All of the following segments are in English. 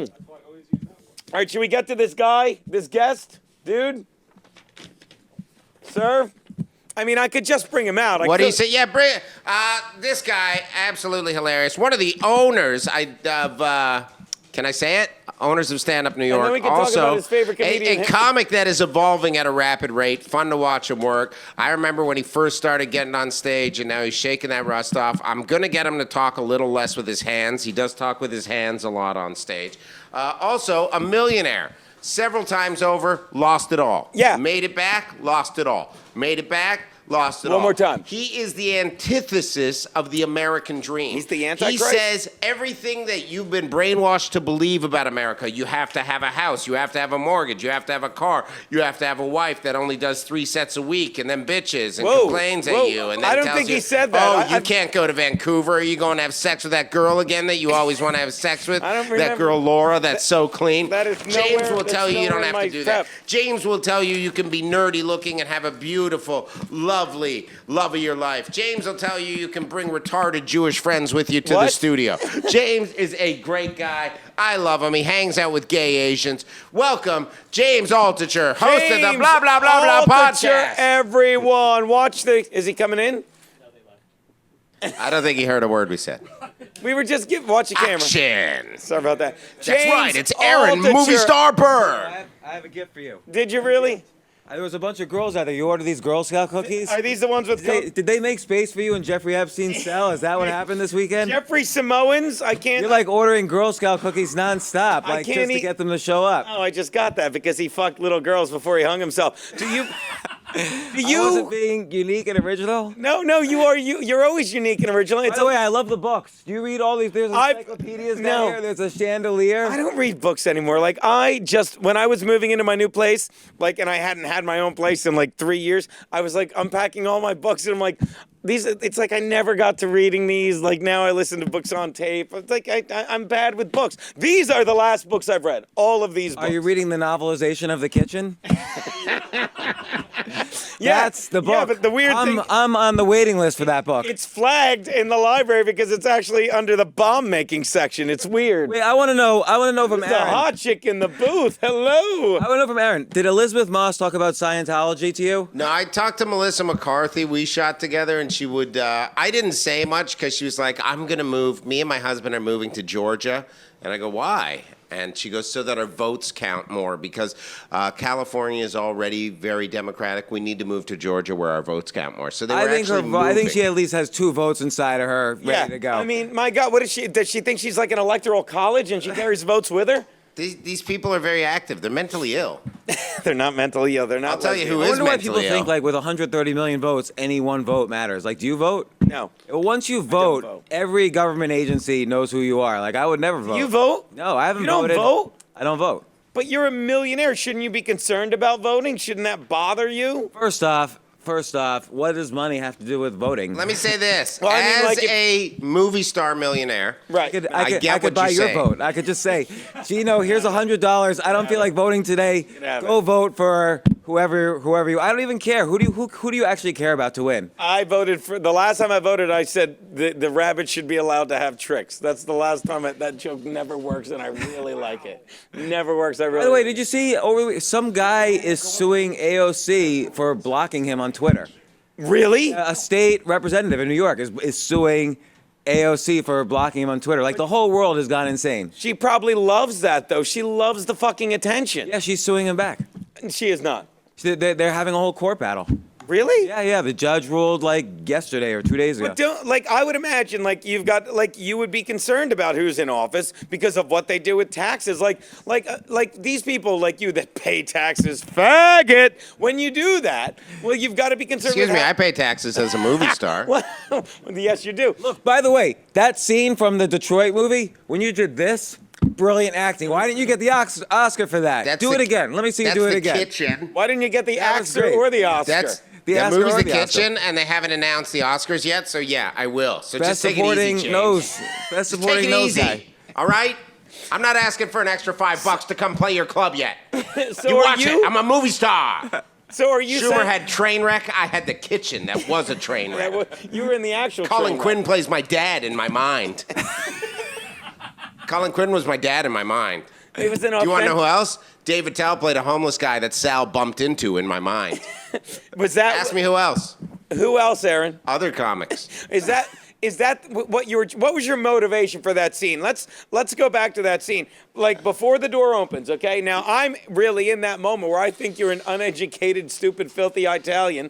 All right, should we get to this guy, this guest, dude? Sir? I mean, I could just bring him out. What do you say? Yeah, bring this guy, absolutely hilarious. One of the owners of, can I say it? Owners of Stand Up New York. And then we can talk about his favorite comedian. A comic that is evolving at a rapid rate. Fun to watch him work. I remember when he first started getting on stage, and now he's shaking that rust off. I'm going to get him to talk a little less with his hands. He does talk with his hands a lot on stage. Also, a millionaire. Several times over, lost it all. Yeah. Made it back, lost it all. Made it back, lost it all. One more time. He is the antithesis of the American dream. He's the Antichrist? He says everything that you've been brainwashed to believe about America. You have to have a house. You have to have a mortgage. You have to have a car. You have to have a wife that only does 3 sets a week and then bitches and complains at you. And then I don't tells think you, he said that. Oh, you can't go to Vancouver. Are you going to have sex with that girl again that you always want to have sex with? I don't that remember. girl Laura that's so clean. That is James will tell you you don't nowhere have in to my do that. prep. James will tell you you can be nerdy looking and have a beautiful, lovely love of your life. James will tell you you can bring retarded Jewish friends with you to the studio. James is a great guy. I love him. He hangs out with gay Asians. Welcome, James Altucher, host of the Blah Blah Blah Blah podcast. Everyone, watch the. Is he coming in? I don't think he heard a word we said. We were just watch the camera. Action. Sorry about that. That's James right. It's Aaron, Altucher. movie star Bird. I have a gift for you. Did you really? There was a bunch of girls out there. You ordered these Girl Scout cookies? Are these the ones with Did they make space for you in Jeffrey Epstein's cell? Is that what happened this weekend? Jeffrey Samoans? I can't. You're like ordering Girl Scout cookies nonstop, like can't just to eat- get them to show up. Oh, I just got that because he fucked little girls before he hung himself. Do you? Do I wasn't being unique and original. No, you are. You're always unique and original. By the way, I love the books. Do you read all these? There's encyclopedias No. down here. There's a chandelier. I don't read books anymore. Like when I was moving into my new place, and I hadn't had my own place in 3 years, I was unpacking all my books and I'm like, it's like I never got to reading these. Now I listen to books on tape. It's like I'm bad with books. These are the last books I've read. All of these books. Are you reading the novelization of The Kitchen? Yeah, That's the book. Yeah, but the weird thing. I'm on the waiting list for that book. It's flagged in the library because it's actually under the bomb making section. It's weird. Wait, I want to know from There's a Aaron. hot chick in the booth. Hello. I want to know from Aaron. Did Elizabeth Moss talk about Scientology to you? No, I talked to Melissa McCarthy. We shot together, and she would. I didn't say much because she was like, "I'm gonna move. Me and my husband are moving to Georgia," and I go, "Why?" And she goes, "So that our votes count more because California is already very Democratic. We need to move to Georgia where our votes count more." So they were I think actually moving. I think she at least has 2 votes inside of her ready to go. I mean, my God, what is she? Does she think she's like an electoral college and she carries votes with her? These people are very active. They're mentally ill. They're not mentally ill. They're not. I'll tell you who I is wonder why mentally people ill. think with 130 million votes, any one vote matters. Do you vote? No. Once you vote, every government agency knows who you are. I would never vote. You vote? No, I haven't You don't voted. vote? I don't vote. But you're a millionaire. Shouldn't you be concerned about voting? Shouldn't that bother you? First off, what does money have to do with voting? Let me say this: Well, I mean, as a movie star millionaire, Right. I could buy your vote. I could just say, Gino, here's $100. I don't feel like voting today. have Go it. vote for whoever you. I don't even care. Who do you actually care about to win? I voted for the last time I voted. I said the rabbit should be allowed to have tricks. That's the last time that joke never works, and I really like it. Never works. I really. By the way, did you see? Some guy is suing AOC for blocking him on Twitter. Really? A state representative in New York is suing AOC for blocking him on Twitter. The whole world has gone insane. She probably loves that though. She loves the fucking attention. Yeah, she's suing him back. She is not. They're having a whole court battle. Really? Yeah. The judge ruled yesterday or 2 days ago. But don't I would imagine you've got you would be concerned about who's in office because of what they do with taxes. Like these people like you that pay taxes, faggot. When you do that, well, you've got to be concerned. excuse with me, how- I pay taxes as a movie star. Well, yes, you do. Look, by the way, that scene from the Detroit movie when you did this, brilliant acting. Why didn't you get the Oscar for that? Do it again. Let me see you do it again. That's the kitchen. Why didn't you get the That was Oscar great. or the Oscar? The that Oscar movie's or The the Oscar. Kitchen, and they haven't announced the Oscars yet, so yeah, I will. So Best just take it supporting easy, James. nose. Best Just supporting take it nose easy, guy. all right? I'm not asking for an extra $5 to come play your club yet. So You are watch it. I'm a movie star. So are you Schumer saying had Trainwreck. I had The Kitchen. That was a train wreck. you were in the actual Colin train wreck. Quinn plays my dad in my mind. Colin Quinn was my dad in my mind. He was an Do you want to know who else? Dave Attell played a homeless guy that Sal bumped into in my mind. Was that? Ask me who else. Who else, Aaron? Other comics. Is that what you were? What was your motivation for that scene? Let's go back to that scene. Like before the door opens, okay? Now I'm really in that moment where I think you're an uneducated, stupid, filthy Italian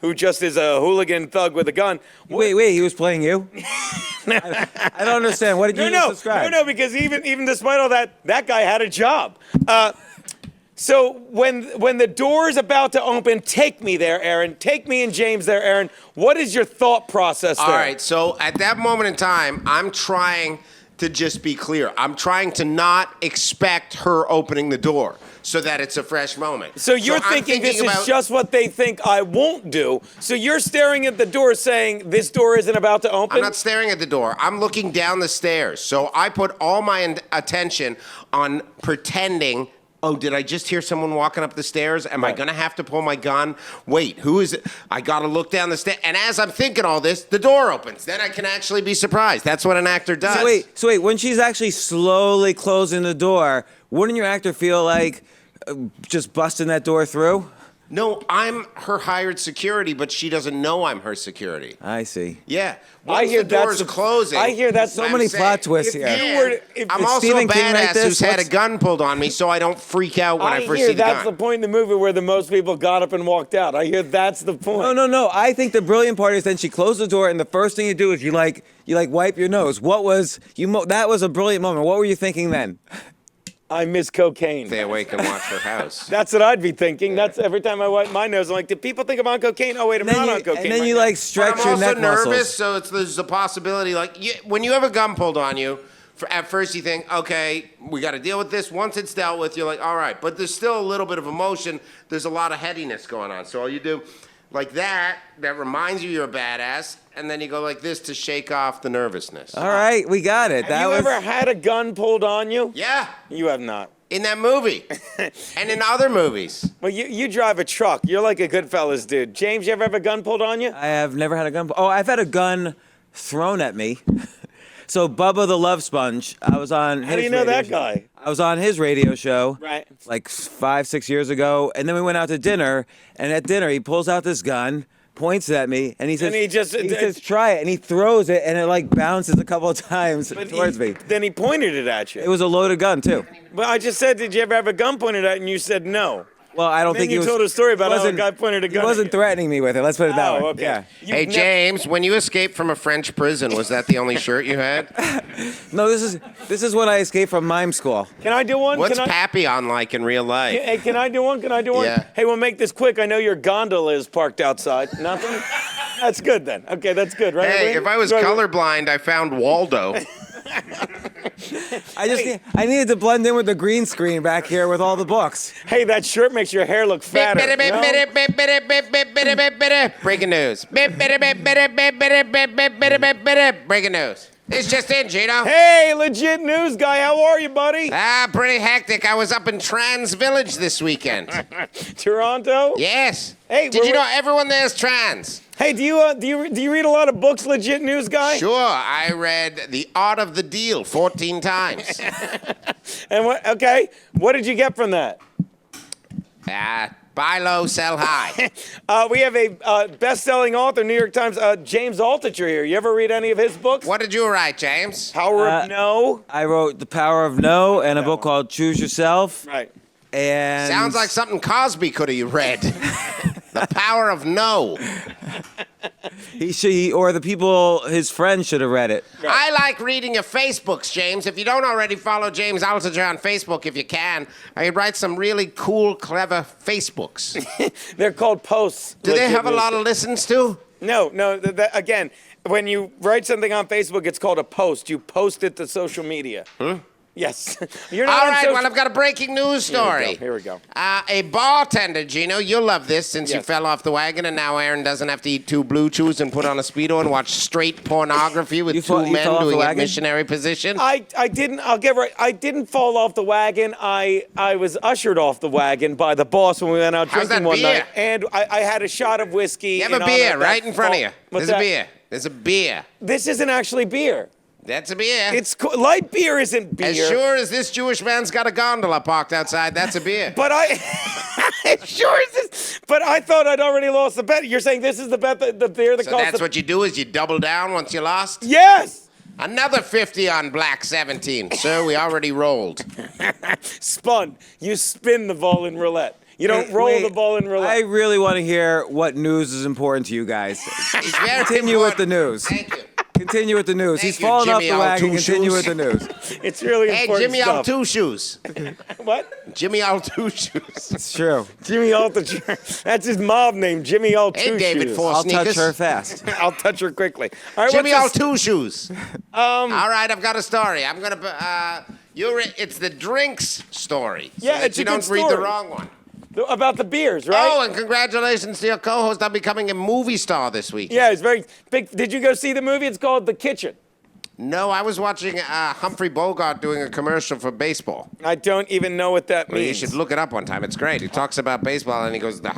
who just is a hooligan thug with a gun. Wait, he was playing you? I don't understand. What did you just describe? No, because even despite all that, that guy had a job. So when the door's about to open, take me there, Aaron. Take me and James there, Aaron. What is your thought process there? All right, so at that moment in time, I'm trying to just be clear. I'm trying to not expect her opening the door so that it's a fresh moment. So you're thinking this is just what they think I won't do. So you're staring at the door saying this door isn't about to open? I'm not staring at the door. I'm looking down the stairs. So I put all my attention on pretending. Oh, did I just hear someone walking up the stairs? Am I going to have to pull my gun? Wait, who is it? I got to look down the stairs. And as I'm thinking all this, the door opens. Then I can actually be surprised. That's what an actor does. So wait, when she's actually slowly closing the door, wouldn't your actor feel like just busting that door through? No, I'm her hired security, but she doesn't know I'm her security. I see. Yeah. Once the door's closing. I hear that's so many plot twists here. I'm also a badass who's had a gun pulled on me, so I don't freak out when I first see the gun. That's the point in the movie where the most people got up and walked out. I hear that's the point. No. I think the brilliant part is then she closed the door, and the first thing you do is you wipe your nose. That was a brilliant moment. What were you thinking then? I miss cocaine. Stay awake and watch her house. That's what I'd be thinking. That's every time I wipe my nose, I'm like, do people think I'm on cocaine? Oh, wait, I'm not on cocaine. And then you stretch your neck muscles. I'm also nervous, so there's a possibility. When you have a gun pulled on you, at first you think, okay, we got to deal with this. Once it's dealt with, you're like, all right. But there's still a little bit of emotion. There's a lot of headiness going on. So all you do like that reminds you you're a badass, and then you go like this to shake off the nervousness. All right, we got it. Have you ever had a gun pulled on you? Yeah. You have not. In that movie. And in other movies. Well, you drive a truck. You're like a Goodfellas dude. James, you ever have a gun pulled on you? I have never had a gun. Oh, I've had a gun thrown at me. So Bubba the Love Sponge, I was on his How do you know that show. guy? I was on his radio show Right. like 5-6 years ago, and then we went out to dinner, and at dinner he pulls out this gun, points it at me, and he says, he says, try it, and he throws it, and it bounces a couple of times towards me. Then he pointed it at you. It was a loaded gun, too. But I just said, did you ever have a gun pointed at you? And you said no. Well, I don't Then think you he was. told a story about how a guy pointed a gun. He wasn't threatening me with it. Let's put it that way. Okay. Yeah. Hey, James, when you escaped from a French prison, was that the only shirt you had? No, this is when I escaped from mime school. Can I do one? What's Papillon like in real life? Hey, can I do one? Yeah. Hey, we'll make this quick. I know your gondola is parked outside. Nothing? That's good then. Okay, that's good, right? Hey, if I was colorblind, I found Waldo. I needed to blend in with the green screen back here with all the books. Hey, that shirt makes your hair look fatter. Breaking news. Breaking news. It's just in, Gino. Hey, legit news guy. How are you, buddy? Pretty hectic. I was up in Trans Village this weekend. Toronto? Yes. Hey, did you know everyone there is trans? Hey, do you read a lot of books, legit news guy? Sure. I read The Art of the Deal 14 times. And what did you get from that? Buy low, sell high. We have a best-selling author, New York Times, James Altucher here. You ever read any of his books? What did you write, James? Power of No. I wrote The Power of No and a book called Choose Yourself. Right. And sounds like something Cosby could have read. The Power of No. He or the people, his friends should have read it. Right. I like reading your Facebooks, James. If you don't already follow James Altucher on Facebook, if you can, I write some really cool, clever Facebooks. They're called posts. Do they have a lot of listens too? No. Again, when you write something on Facebook, it's called a post. You post it to social media. Yes. You're not all right, well, I've got a breaking news story. Here we go. A bartender, Gino, you'll love this since you fell off the wagon and now Aaron doesn't have to eat 2 Blue Chews and put on a Speedo and watch straight pornography with two men doing a missionary position. I didn't, I'll get right, I didn't fall off the wagon. I was ushered off the wagon by the boss when we went out drinking one night. And I had a shot of whiskey. You have a beer right in front of you. There's a beer. There's a beer. This isn't actually beer. That's a beer. It's light beer isn't beer. As sure as this Jewish man's got a gondola parked outside, that's a beer. But it sure is this. But I thought I'd already lost the bet. You're saying this is the bet the beer that So costs. that's what you do is you double down once you lost? Yes. Another 50 on Black 17. Sir, we already rolled. Spun. You spin the ball in roulette. You don't roll the ball in roulette. I really want to hear what news is important to you guys. It's very Continue with the important. news. Thank you. Continue with the news. Thank He's you, falling off Jimmy the wagon. Altucher. Continue with the news. It's really Hey, important Jimmy stuff. Altucher. What? Jimmy Altucher. It's true. Jimmy Altucher. That's his mob name, Jimmy Altucher. Hey, David Four I'll Sneakers. touch her fast. I'll touch her quickly. All right, Jimmy what's this? Altucher. All right, I've got a story. I'm gonna. It's the drinks story. Yeah, that it's you a good don't read the story. wrong one. About the beers, right? Oh, and congratulations to your co-host. I'm becoming a movie star this week. Yeah, it's very big. Did you go see the movie? It's called The Kitchen. No, I was watching Humphrey Bogart doing a commercial for baseball. I don't even know what that Well, you means. should look it up one time. It's great. He talks about baseball and he goes, the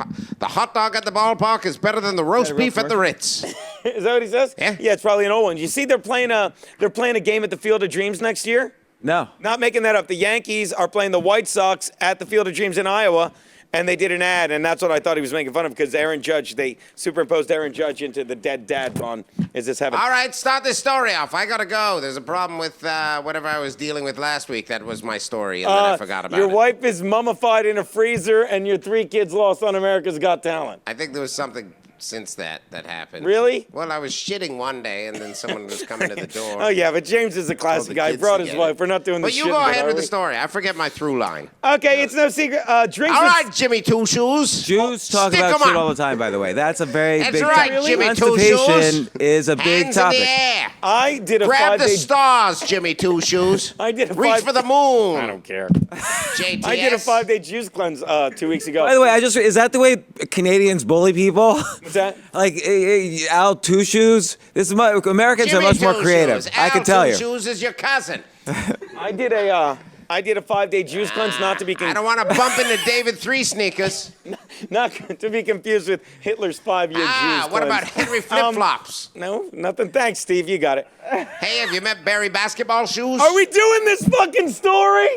hot dog at the ballpark is better than the roast beef at the Ritz. Is that what he says? Yeah. Yeah, it's probably an old one. You see, they're playing a game at the Field of Dreams next year. No. Not making that up. The Yankees are playing the White Sox at the Field of Dreams in Iowa, and they did an ad, and that's what I thought he was making fun of because Aaron Judge, they superimposed Aaron Judge into the dead dad on Is This Heaven? All right, start this story off. I got to go. There's a problem with whatever I was dealing with last week. That was my story, and then I forgot about Your it. wife is mummified in a freezer, and your 3 kids lost on America's Got Talent. I think there was something since that happened. Really? Well, I was shitting one day, and then someone was coming to the door. Oh, yeah, but James is a classic the guy. He kids brought to his get wife. it. We're not doing But this you shit. go ahead are with we? the story. I forget my through line. Okay, it's no secret. Drinks All with- right, Jimmy Two Shoes. Jews talk Stick about 'em shit up. all the time, by the way. That's a very That's big right, topic. Jimmy Two Constipation Shoes. is a big Hands topic. in the air. I did a Grab the 5-day... stars, Jimmy Two Shoes. I did a Reach 5 for the moon. I don't care. JTS. I did a 5-day juice cleanse 2 weeks ago. By the way, is that the way Canadians bully people? What's that? Like Al Two Shoes. Americans Jimmy are much more Two creative. Shoes. I can Al tell Two you. Shoes is your cousin. I did a 5-day juice cleanse, not to be I don't want to bump into David Three Sneakers. not to be confused with Hitler's 5-year juice What cleanse. about Henry Flip Flops? No, nothing. Thanks, Steve. You got it. Hey, have you met Barry Basketball Shoes? Are we doing this fucking story?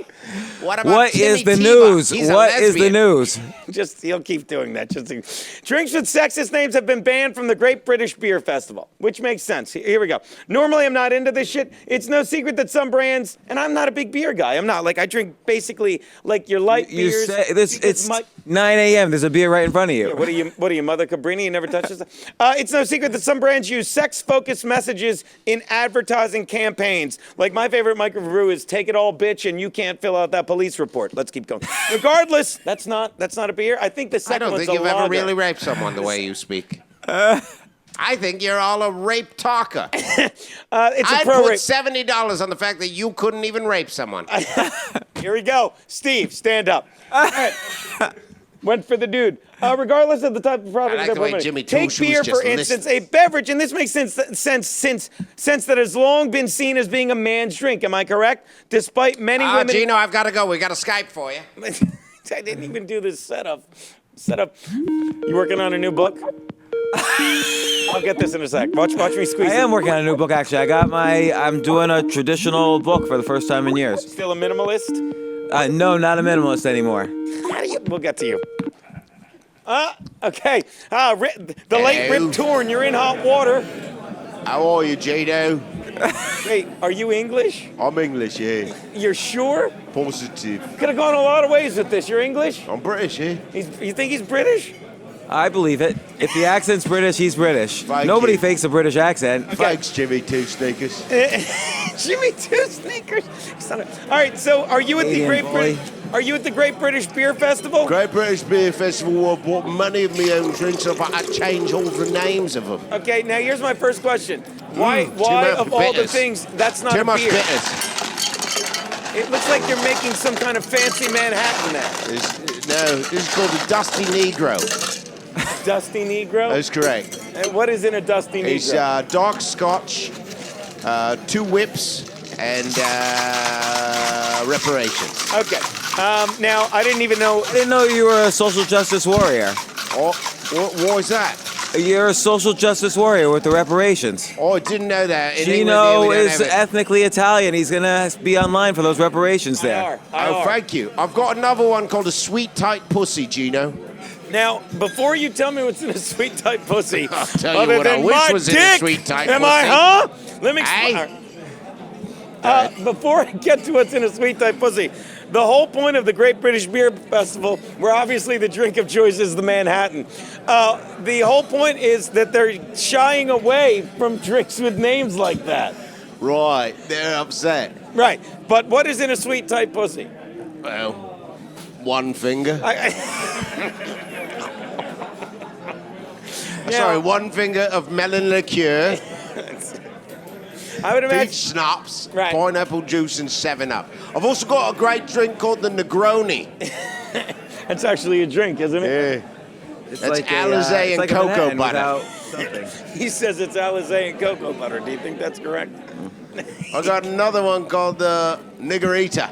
What about What Timmy is the Tebow? news? He's a What is the lesbian. news? He'll keep doing that. Drinks with sexist names have been banned from the Great British Beer Festival, which makes sense. Here we go. Normally, I'm not into this shit. It's no secret that some brands, and I'm not a big beer guy. I'm not. Like, I drink basically like your light You beers. say this. because It's my- 9 a.m. There's a beer right in front of you. What are you, Mother Cabrini? You never touch this? It's no secret that some brands use sex-focused messages in advertising campaigns. Like my favorite microbrew is "Take it all, bitch," and you can't fill out that police report. Let's keep going. Regardless, that's not a beer. I think the I second don't one's think a you've ever lager. really raped someone the way you speak. I think you're all a rape talker. It's a I'd pro put rape. $70 on the fact that you couldn't even rape someone. Here we go. Steve, stand up. All right. Went for the dude. Regardless of the type of product I like they're the way promoting. Jimmy Take Two beer, Shoes for just instance, a beverage, and this makes sense that has long been seen as being a man's drink. Am I correct? Despite many women. Gino, I've got to go. We got a Skype for you. I didn't even do this setup. You working on a new book? I'll get this in a sec. Watch me squeeze I it. am working on a new book, actually. I'm doing a traditional book for the first time in years. Still a minimalist? No, not a minimalist anymore. We'll get to you. Okay. The late Rip Torn, you're in hot water. How are you, Jado? Wait, are you English? I'm English, yeah. You're sure? Positive. Could have gone a lot of ways with this. You're English? I'm British, yeah. You think he's British? I believe it. If the accent's British, he's British. Thank Nobody you. fakes a British accent. Thanks, Jimmy Two Sneakers. Jimmy Two Sneakers. All right, so are you at the Canadian Great boy. British? Are you at the Great British Beer Festival? Great British Beer Festival, I bought many of my own drinks, I've had to change all the names of them. Okay, now here's my first question. Why too why much of all the bitters. things that's not Too a much beer? bitters. It looks like you're making some kind of fancy Manhattan there. This is called a Dusty Negro. Dusty Negro? That's correct. And what is in a Dusty Negro? It's dark scotch, 2 whips, and reparations. Okay. Now, I didn't even know. I didn't know you were a social justice warrior. Oh, what is that? You're a social justice warrior with the reparations. Oh, I didn't know that. In England, Gino we don't is have it. ethnically Italian. He's gonna be online for those reparations there. Oh, thank you. I've got another one called a sweet tight pussy, Gino. Now, before you tell me what's in a sweet tight pussy, I'll tell you other what I than wish my was in a dick, sweet tight am pussy. I, huh? Let me Hey. explain. Before I get to what's in a sweet tight pussy, the whole point of the Great British Beer Festival, where obviously the drink of choice is the Manhattan, the whole point is that they're shying away from drinks with names like that. Right, they're upset. Right, but what is in a sweet tight pussy? Well, one finger. Sorry, one finger of melon liqueur, I would imagine. peach schnapps, Right. pineapple juice, and 7-Up. I've also got a great drink called the Negroni. It's actually a drink, isn't it? It's That's a, Alizé it's and like a cocoa Manhattan butter. without something. He says it's Alizé and cocoa butter. Do you think that's correct? I got another one called the Niggerita.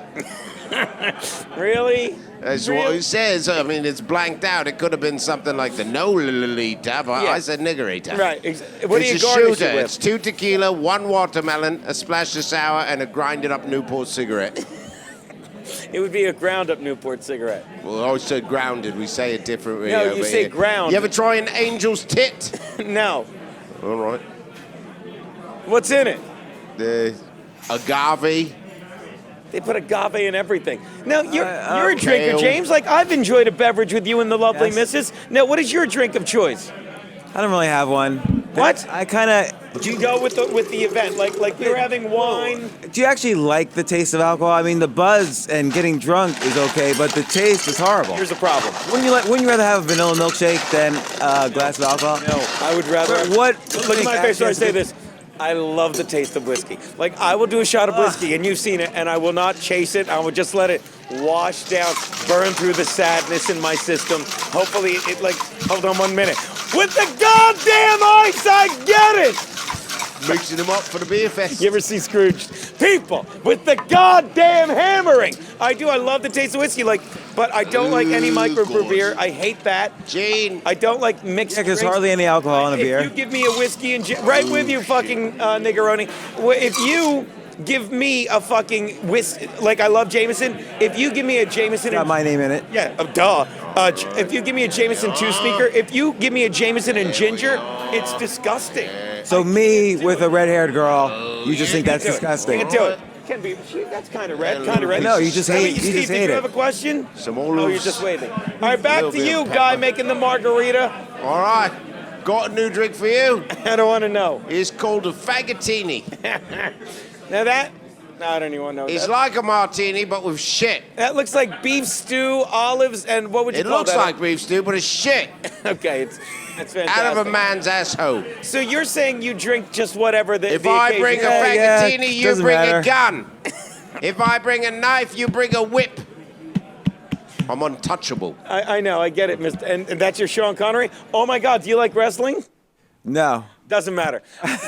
Really? That's Really? what it says. I mean, it's blanked out. It could have been something like the No-Lolita, but Yeah. I said Niggerita. Right. What do It's you a garnish shooter. it It's with? 2 tequila, 1 watermelon, a splash of sour, and a grinded up Newport cigarette. It would be a ground up Newport cigarette. Well, I always said grounded. We say it differently. No, you over say here. ground. You ever try an angel's tit? No. All right. What's in it? The agave. They put agave in everything. Now, you're a okay. drinker, James. Like, I've enjoyed a beverage with you and the lovely Yes. missus. Now, what is your drink of choice? I don't really have one. What? I kind of. Do you go with the event? Like you're having wine? Do you actually like the taste of alcohol? I mean, the buzz and getting drunk is okay, but the taste is horrible. Here's the problem. Wouldn't you rather have a vanilla milkshake than a glass of alcohol? No, I would rather. What? Look at my face when I say this. I love the taste of whiskey. Like, I will do a shot of whiskey, and you've seen it, and I will not chase it. I will just let it wash down, burn through the sadness in my system. Hopefully, hold on 1 minute. With the goddamn ice, I get it! Mixing them up for the beer fest. You ever see Scrooge? People with the goddamn hammering. I do. I love the taste of whiskey. But I don't like any microbrew beer. I hate that. Gene. I don't like mixed. Yeah, because drinks. hardly any alcohol in a If beer. you give me a whiskey and right with you, fucking niggeroni. If you give me a fucking whiskey, like I love Jameson. If you give me a Jameson, Got my name in it. yeah, duh. If you give me a Jameson two sneaker, if you give me a Jameson and ginger, it's disgusting. So me with a red-haired girl, you just think that's Do it. disgusting? You can do it. Can be. That's kind of red. Kind of red. No, you just hate- you Steve, just did hate you it. have a question? Some Oh, you're olives. just waiting. All right, back Little to bit you, of guy pepper. making the margarita. All right. Got a new drink for you. I don't want to know. It's called a fagottini. Now that. No, I don't even want to know. It's that. like a martini, but with shit. That looks like beef stew, olives, and what would you It call looks that? like beef stew, but it's shit. Okay, that's fantastic. Out of a man's asshole. So you're saying you drink just whatever the If the I occasion bring a is. Yeah, fagottini, you doesn't bring matter. a gun. If I bring a knife, you bring a whip. I'm untouchable. I know, I get it, Mr. And that's your Sean Connery? Oh my God, do you like wrestling? No. Doesn't matter.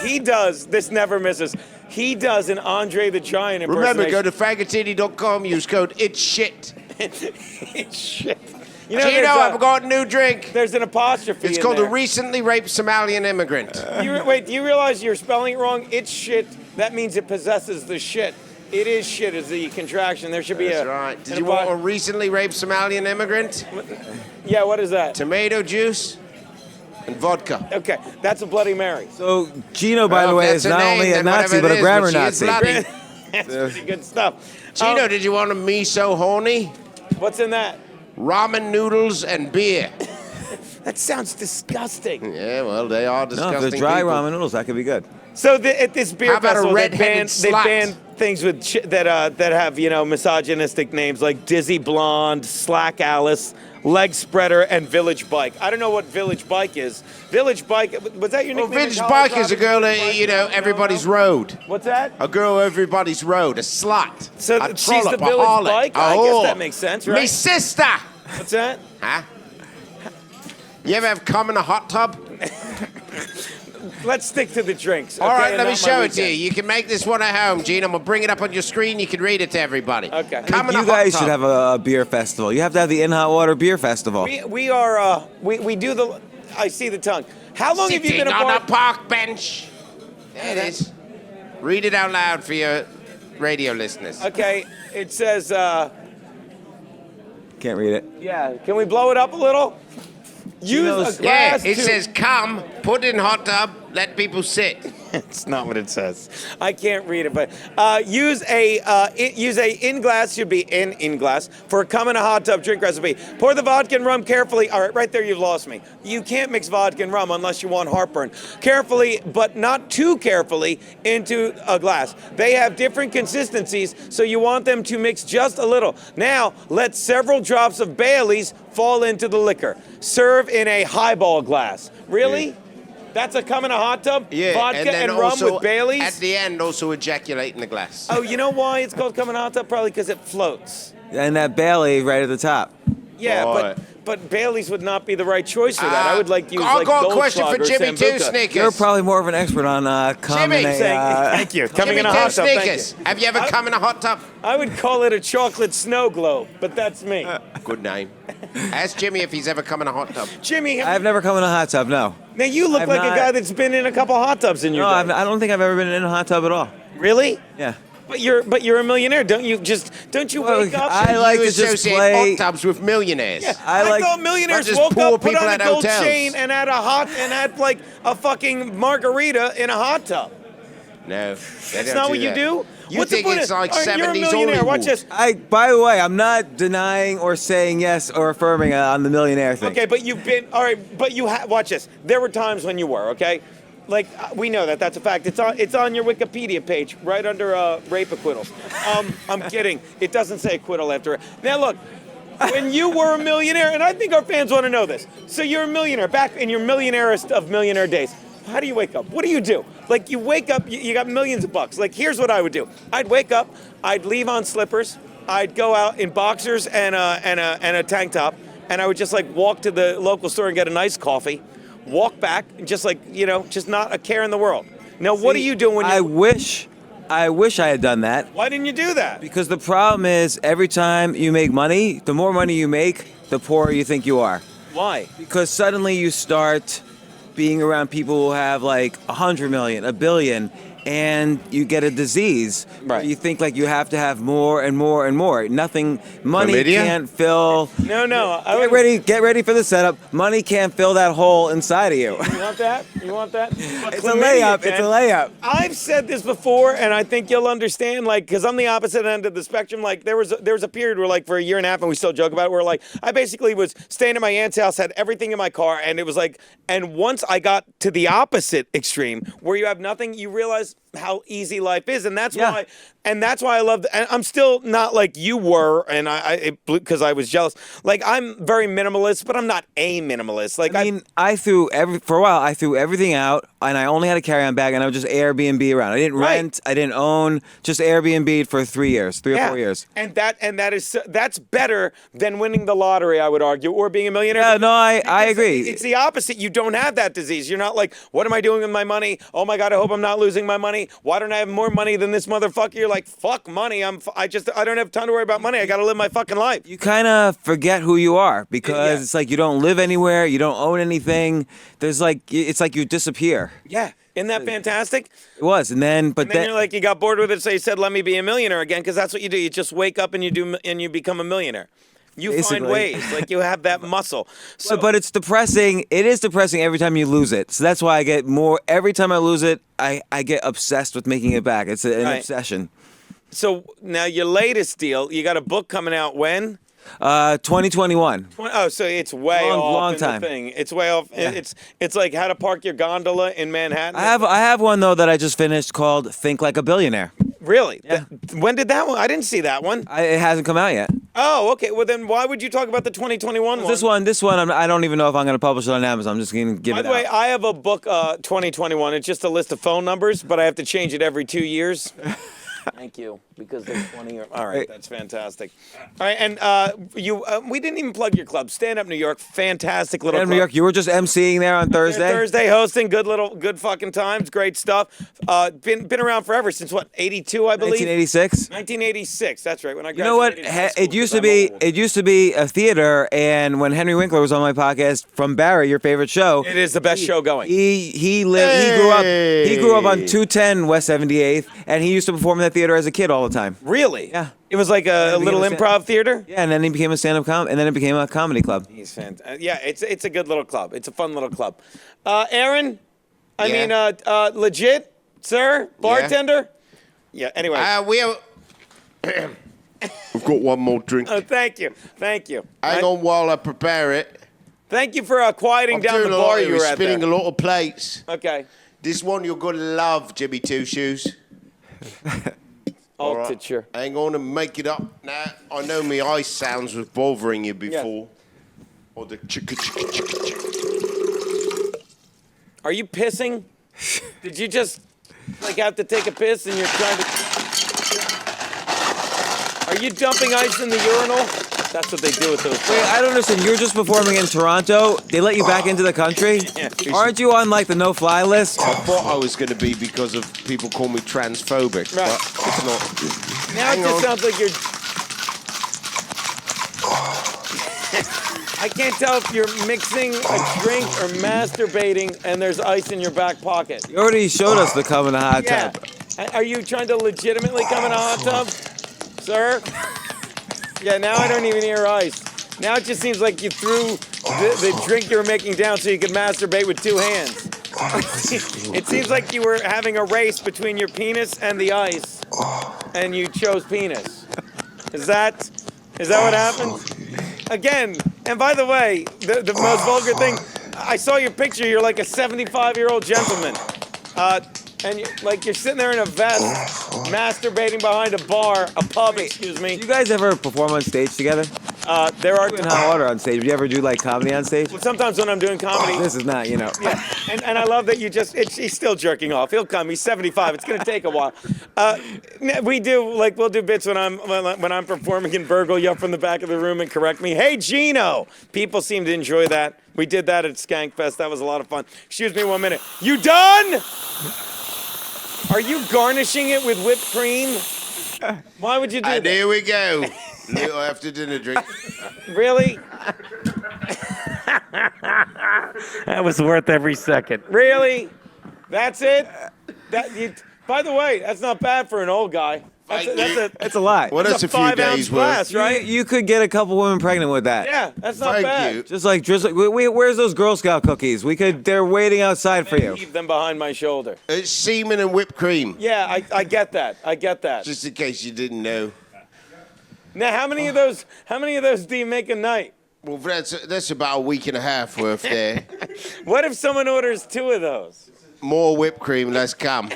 He does, this never misses. He does an Andre the Giant impersonation. Remember, go to fagottini.com, use code it's shit. Shit. You know, Gino, I've got a new drink. there's an apostrophe It's in called a there. recently raped Somalian immigrant. Wait, do you realize you're spelling it wrong? It's shit. That means it possesses the shit. It is shit is the contraction. There should be That's a... right. Did an you want a apo- recently raped Somalian immigrant? Yeah, what is that? Tomato juice and vodka. Okay, that's a Bloody Mary. So Gino, by Well, the way, if is that's not her name, only a then Nazi whatever but it a is, grammar but she is Nazi. bloody. That's pretty good stuff. Gino, did you want a me so horny? What's in that? Ramen noodles and beer. That sounds disgusting. Yeah, well, they are No, disgusting if there's dry people. ramen noodles, that could be good. So at this beer How about a festival, red-headed they slut? ban things with that have misogynistic names like Dizzy Blonde, Slack Alice, Leg Spreader, and Village Bike. I don't know what Village Bike is. Village Bike, was that your Well, nickname? in Vince college, Bike is a Robert? girl, Village Bike? No, everybody's no. road. What's that? A girl, everybody's road. A slut. So a she's trollop, the a Village harlot, Bike? a I guess whore. that makes sense, Me right? sister. What's that? Huh? You ever have cum in a hot tub? Let's stick to the drinks. All okay, right, and let me not my show it to you. weekend. You can make this one at home, Gene. I'm going to bring it up on your screen. You can read it to everybody. Okay. Cum in a You hot guys tub. should have a beer festival. You have to have the In Hot Water Beer Festival. We are we do the. I see the tongue. How long have you been a on a bartender? park bench. There it is. Read it out loud for your radio listeners. Okay, it says, Can't read it. yeah, can we blow it up a little? Use a Yeah, glass it to... says come, put in hot tub, let people sit. It's not what it says. I can't read it, but use a in glass, should be in glass, for a come in a hot tub drink recipe. Pour the vodka and rum carefully. All right, right there you've lost me. You can't mix vodka and rum unless you want heartburn. Carefully, but not too carefully, into a glass. They have different consistencies, so you want them to mix just a little. Now, let several drops of Bailey's fall into the liquor. Serve in a highball glass. Really? Yeah. That's a come in a hot tub? Yeah, Vodka and rum also, with Bailey's? at the end, also ejaculate in the glass. Oh, you know why it's called come in a hot tub? Probably because it floats. And that Bailey right at the top. Yeah, Boy. but Bailey's would not be the right choice for that. I would like use I've like got a question Goldschlager for or Jimmy Two Sambuca. Snickers. You're probably more of an expert on coming. Jimmy, Thank you. Coming Jimmy in a Two hot tub. Thank Snickers. you. Have you ever come in a hot tub? I would call it a chocolate snow globe, but that's me. Good name. Ask Jimmy if he's ever come in a hot tub. Jimmy, I've never come in a hot tub. No. now you look I've like not- a guy that's been in a couple hot tubs in your No, day. I don't think I've ever been in a hot tub at all. Really? Yeah. But you're a millionaire, don't you? Don't you Well, wake up? I like you to just associate play. hot tubs with millionaires. Yeah, I like- thought millionaires Not just woke poor up, put people on a at gold hotels. chain, and had like a fucking margarita in a hot tub. No, That's not what you do. You What's think the point it's of- like all right, you're a 70s millionaire. Watch Hollywood. this. By the way, I'm not denying or saying yes or affirming on the millionaire thing. Okay, but you've been all right. But watch this. There were times when you were okay. Like we know that that's a fact. It's on your Wikipedia page right under rape acquittals. I'm kidding. It doesn't say acquittal after it. Now look, when you were a millionaire, and I think our fans want to know this. So you're a millionaire back in your millionairest of millionaire days. How do you wake up? What do you do? Like you wake up, you got millions of bucks. Like here's what I would do. I'd wake up, I'd leave on slippers, I'd go out in boxers and a tank top, and I would just like walk to the local store and get a nice coffee, walk back, and just like just not a care in the world. Now, what are you doing when I wish I had done that. Why didn't you do that? Because the problem is every time you make money, the more money you make, the poorer you think you are. Why? Because suddenly you start being around people who have like 100 million, a billion, and you get a disease. Right. You think like you have to have more and more and more. Money Chlamydia? can't fill. No. Get ready for the setup. Money can't fill that hole inside of you. You want that? You want that? It's a layup. It's a layup. I've said this before, and I think you'll understand. Like, because I'm the opposite end of the spectrum. Like, there was a period where, like, for a year and a half, and we still joke about it. Where, like, I basically was staying at my aunt's house, had everything in my car, and it was like, and once I got to the opposite extreme, where you have nothing, you realize how easy life is, and that's Yeah. why. And that's why I love. And I'm still not like you were, and because I was jealous. Like I'm very minimalist, but I'm not a minimalist. Like I mean, for a while I threw everything out, and I only had a carry-on bag, and I would just Airbnb around. I didn't Right. rent, I didn't own, just Airbnb for 3 or 4 years. And that's better than winning the lottery, I would argue, or being a millionaire. Yeah, no, I Because agree. It's the opposite. You don't have that disease. You're not like, what am I doing with my money? Oh my God, I hope I'm not losing my money. Why don't I have more money than this motherfucker? You're like, fuck money. I don't have time to worry about money. I got to live my fucking life. You kind of forget who you are because Yeah. it's like you don't live anywhere, you don't own anything. It's like you disappear. Yeah. Isn't that fantastic? It was, and then And then you're like, you got bored with it, so you said, let me be a millionaire again, because that's what you do. You just wake up and you become a millionaire. You find Basically. ways, like you have that muscle. So, but it's depressing. It is depressing every time you lose it. So that's why I get more. Every time I lose it, I get obsessed with making it back. It's an Right. obsession. So now your latest deal, you got a book coming out when? 2021. Oh, so it's way off long in time. the thing. It's way off. Yeah. It's like how to park your gondola in Manhattan. I have one though that I just finished called "Think Like a Billionaire." Really? Yeah. When did that one? I didn't see that one. It hasn't come out yet. Oh, okay. Well, then why would you talk about the 2021 one? This one, I don't even know if I'm going to publish it on Amazon. I'm just going to give By it the way, out. I have a book, 2021. It's just a list of phone numbers, but I have to change it every 2 years. Thank you. because they're 20 all right, that's fantastic. All right, and we didn't even plug your club, Stand Up New York, fantastic little club. New York, you were just emceeing there on Thursday? Thursday hosting, good fucking times, great stuff. Been around forever, since what, 82, I believe? 1986? 1986, that's right, when I graduated. You know what? It used to be a theater, and when Henry Winkler was on my podcast from Barry, your favorite show. It is the best show going. He grew up on 210 West 78th, and he used to perform in that theater as a kid all the time. Really? Yeah. It was like a little improv theater? Yeah, and then he became a stand-up and then it became a comedy club. He's fantastic. Yeah, it's a good little club. It's a fun little club. Aaron? Legit, sir? Bartender? Yeah, anyway. We've got one more drink. Oh, thank you. Hang on while I prepare it. Thank you for quieting down the bar you were at spinning there. a lot of plates. Okay. This one you're going to love, Jimmy Two Shoes. Altucher. Right. Hang on and make it up. Now, I know my ice sounds was bothering you before. Yeah. Or the chicka chicka chicka chicka. Are you pissing? Did you just have to take a piss and you're trying to... Are you dumping ice in the urinal? That's what they do with those. Wait, I don't understand. You were just performing in Toronto. They let you back into the country? Yeah. Aren't you on the no-fly list? I thought I was going to be because of people call me transphobic, right. But it's not. Now it just sounds like you're... I can't tell if you're mixing a drink or masturbating and there's ice in your back pocket. You already showed us the cum in a hot tub. Are you trying to legitimately come in a hot tub, sir? Yeah, now I don't even hear ice. Now it just seems like you threw the drink you were making down so you could masturbate with two hands. It seems like you were having a race between your penis and the ice, and you chose penis. Is that what happened? Again, and by the way, the most vulgar thing, I saw your picture, you're like a 75-year-old gentleman. And you're sitting there in a vest, masturbating behind a pub, excuse me. Do you guys ever perform on stage together? There are in hot water on stage. Do you ever do comedy on stage? Well, sometimes when I'm doing comedy. This is not, Yeah, and I love that he's still jerking off. He'll come. He's 75. It's gonna take a while. We'll do bits when I'm performing and burgle you up from the back of the room and correct me. Hey, Gino. People seem to enjoy that. We did that at Skankfest. That was a lot of fun. Excuse me 1 minute. You done? Are you garnishing it with whipped cream? Why would you do that? And here we go. Little after dinner drink. Really? That was worth every second. Really? That's it? By the way, that's not bad for an old guy. That's a lot. Well, that's a few 5-ounce days glass, worth. right? You could get a couple women pregnant with that. Yeah, that's not Thank bad. you. Just like where's those Girl Scout cookies? They're waiting outside for you. Keep them behind my shoulder. It's semen and whipped cream. Yeah, I get that. Just in case you didn't know. Now, how many of those do you make a night? Well, that's about a week and a half worth there. What if someone orders 2 of those? More whipped cream, less cum.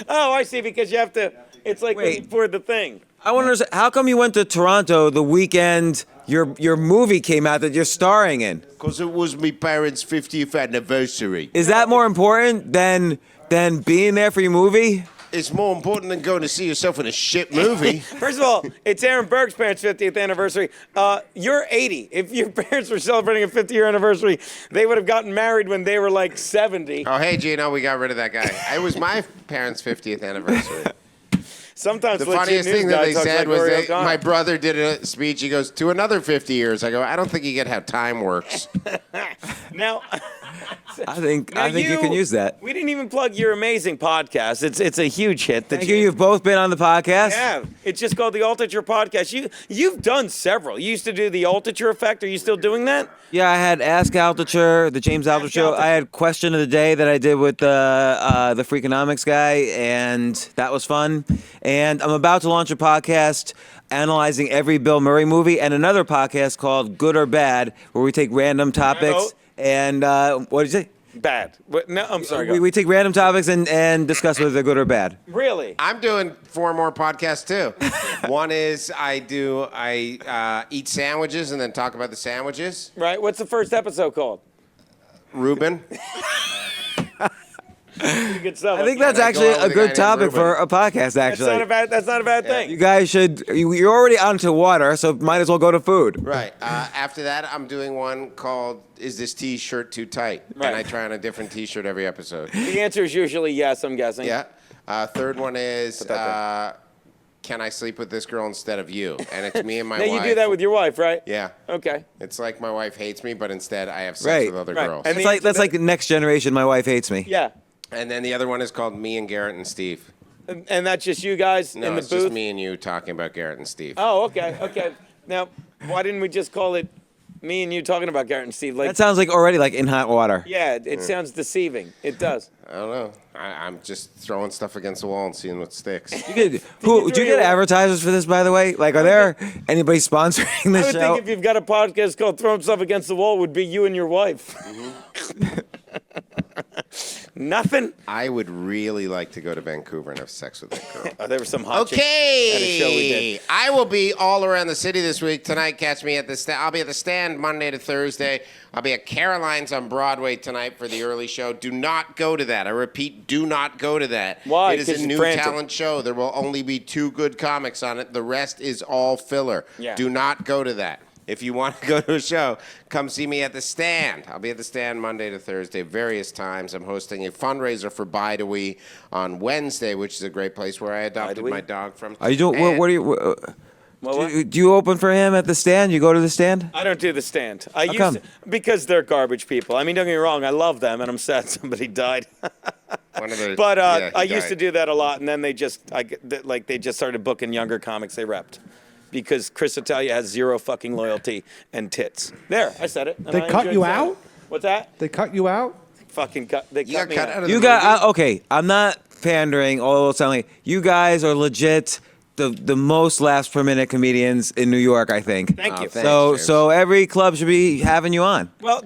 Oh, I see, because you have to, it's like for the thing. I wonder, how come you went to Toronto the weekend your movie came out that you're starring in? Because it was my parents' 50th anniversary. Is that more important than being there for your movie? It's more important than going to see yourself in a shit movie. First of all, it's Aaron Berg's parents' 50th anniversary. You're 80. If your parents were celebrating a 50-year anniversary, they would have gotten married when they were like 70. Oh, hey, Gino, we got rid of that guy. It was my parents' 50th anniversary. Sometimes The funniest thing that they said was that my brother did a speech. He goes, to another 50 years. I go, I don't think you get how time works. Now, I think you can use that. We didn't even plug your amazing podcast. It's a huge hit. Thank you. You've both been on the podcast. Yeah, it's just called the Altucher Podcast. You've done several. You used to do the Altucher Effect. Are you still doing that? Yeah, I had Ask Altucher, the James Altucher Show. I had Question of the Day that I did with the Freakonomics guy, and that was fun. And I'm about to launch a podcast analyzing every Bill Murray movie, and another podcast called Good or Bad, where we take random topics and what did you say? Bad. No, I'm sorry. We take random topics and discuss whether they're good or bad. Really? I'm doing 4 more podcasts too. One is I eat sandwiches and then talk about the sandwiches. Right. What's the first episode called? Reuben. Pretty good stuff. I think that's actually a good topic for a podcast. Actually, that's not a bad thing. You guys should. You're already onto water, so might as well go to food. Right. After that, I'm doing one called "Is This T-Shirt Too Tight?" Right. And I try on a different T-shirt every episode. The answer is usually yes. I'm guessing. Yeah. Third one is can I sleep with this girl instead of you? And it's me and my now wife. you do that with your wife, right? Yeah. Okay. It's like my wife hates me, but instead I have sex with other girls. And that's like the next generation. My wife hates me. Yeah. And then the other one is called Me and Garrett and Steve. And that's just you guys No, in the it's booth? just me and you talking about Garrett and Steve. Oh, okay, okay. Now, why didn't we just call it me and you talking about Garrett and Steve? Like, That sounds like already like in hot water. yeah, it sounds deceiving. It does. I don't know. I'm just throwing stuff against the wall and seeing what sticks. Do you get advertisers for this, by the way? Like, are there anybody sponsoring this I would show? think if you've got a podcast called Throwing Stuff Against the Wall, it would be you and your wife. Nothing? I would really like to go to Vancouver and have sex with that girl. Oh, there was some hot chicks Okay. at a show we did. I will be all around the city this week. Tonight, catch me at the stand. I'll be at the stand Monday to Thursday. I'll be at Caroline's on Broadway tonight for the early show. Do not go to that. I repeat, do not go to that. Why? It is 'Cause a it's new frantic. talent show. There will only be 2 good comics on it. The rest is all filler. Yeah. Do not go to that. If you want to go to a show, come see me at the stand. I'll be at the stand Monday to Thursday, various times. I'm hosting a fundraiser for Bide-A-Wee on Wednesday, which is a great place where I adopted Bide-A-Wee? my dog from. Are you doing? And- What are you? Do you open for him at the stand? You go to the stand? I don't do the stand. I used come? to, because they're garbage people. I mean, don't get me wrong. I love them, and I'm sad somebody died. One of the, But yeah, he I used to died. do that a lot, and then they just they just started booking younger comics they repped. Because Chris Italia has zero fucking loyalty and tits. There, I said it. and They I cut enjoyed you saying out? it. What's that? They cut you out? Fucking cut. They You cut got me cut out. out of You the got movie? okay. I'm not pandering. Although it sounds like you guys are legit the most laughs per minute comedians in New York. I think. Thank you. thanks, So James. so every club should be having you on. Well,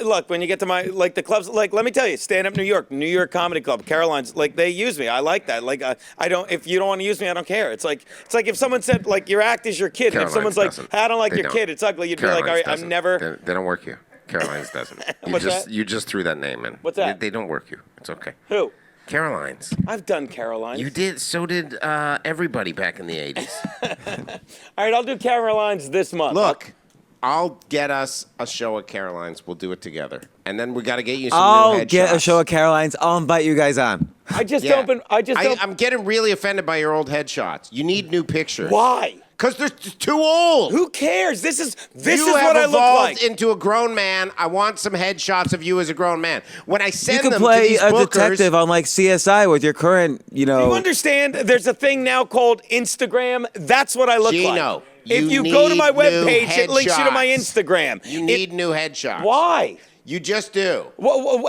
look, when you get to my the clubs, let me tell you, Stand Up New York Comedy Club, Caroline's, they use me. I like that. I don't. If you don't want to use me, I don't care. It's like if someone said your act is your kid, and if someone's like, doesn't. I don't like They your don't. kid, it's ugly. You'd be like, all right, I'm doesn't. never. They don't work you. Caroline's doesn't. What's that? You just threw that name in. What's that? They don't work you. It's okay. Who? Caroline's. I've done Caroline's. You did. So did everybody back in the 80s. All right, I'll do Caroline's this month. Look, I'll get us a show at Caroline's. We'll do it together. And then we got to get you some new I'll headshots. get a show at Caroline's. I'll invite you guys on. I just Yeah. don't. I'm getting really offended by your old headshots. You need new pictures. Why? Because they're too old. Who cares? This is you what have I look evolved like. into a grown man. I want some headshots of you as a grown man. When I You send could them play to these a bookers, detective on like CSI with your current, Do you understand? There's a thing now called Instagram. That's what I look Gino, like. If you go to my webpage, it links you to my Instagram. You need new headshots. Why? You just do.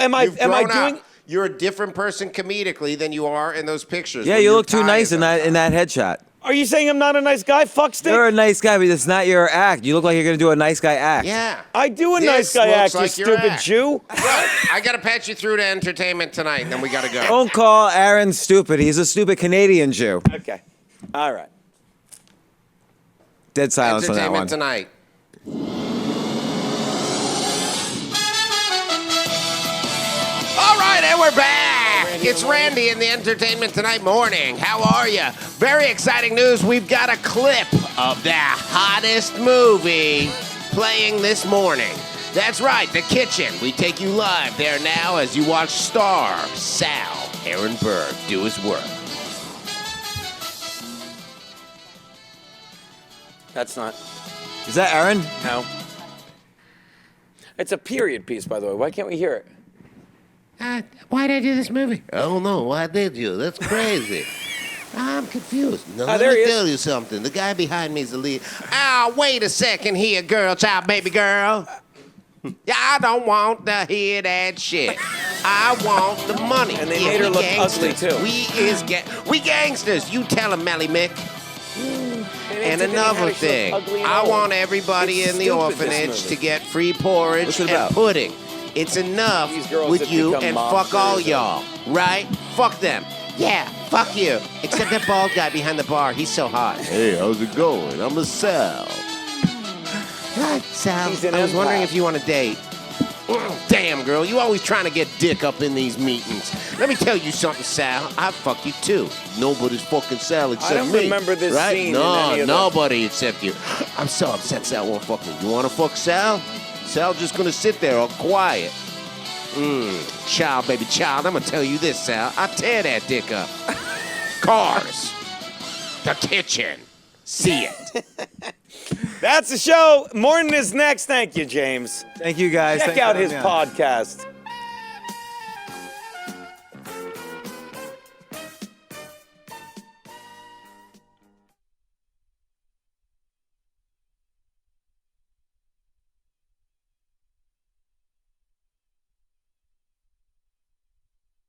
Am I You've am I grown doing? up. You're a different person comedically than you are in those pictures. Yeah, when you you're look too tired nice in of that headshot. Are you saying I'm not a nice guy? Fuck stick. You're a nice guy, but it's not your act. You look like you're gonna do a nice guy act. Yeah. I do a This nice guy looks act, like you your stupid act. Jew. Well, I got to patch you through to entertainment tonight, and then we got to go. Don't call Aaron stupid. He's a stupid Canadian Jew. Okay. All right. Dead silence on that one. Entertainment tonight. All right, and we're back. It's Randy in the Entertainment Tonight morning. How are you? Very exciting news. We've got a clip of the hottest movie playing this morning. That's right, The Kitchen. We take you live there now as you watch star Sal Aaron Berg do his work. That's not. Is that Aaron? No. It's a period piece, by the way. Why can't we hear it? Why did I do this movie? I don't know. Why did you? That's crazy. I'm confused. No, let there me he is. tell you something. The guy behind me is the lead. Ah, wait a second here, girl, child, baby girl. Yeah, I don't want to hear that shit. I want the money. And they Yeah, made her we look gangsters. ugly, too. We gangsters. You tell him, Melly Mick. And Antigone another Harris looked thing, ugly and I old. want everybody It's in the stupid, this orphanage movie. to get free porridge What's it and about? pudding. It's enough These girls with have you become and fuck all monsters. y'all, right? Fuck them. Yeah, fuck you. Except that bald guy behind the bar, he's so hot. Hey, how's it going? I'm a Sal. Hi, Sal. He's an I was wondering empath. if you want to date. Damn, girl, you always trying to get dick up in these meetings. Let me tell you something, Sal. I'd fuck you too. Nobody's fucking Sal except me. I don't remember this right? scene. No, in any of nobody except you. I'm so upset Sal won't fuck me. You wanna fuck Sal? Sal just gonna sit there all quiet. Child, baby, child. I'm gonna tell you this, Sal. I tear that dick up. Cars. The kitchen. See it. That's the show. Morton is next. Thank you, James. Thank you guys. Check Thanks for out having his me on. podcast.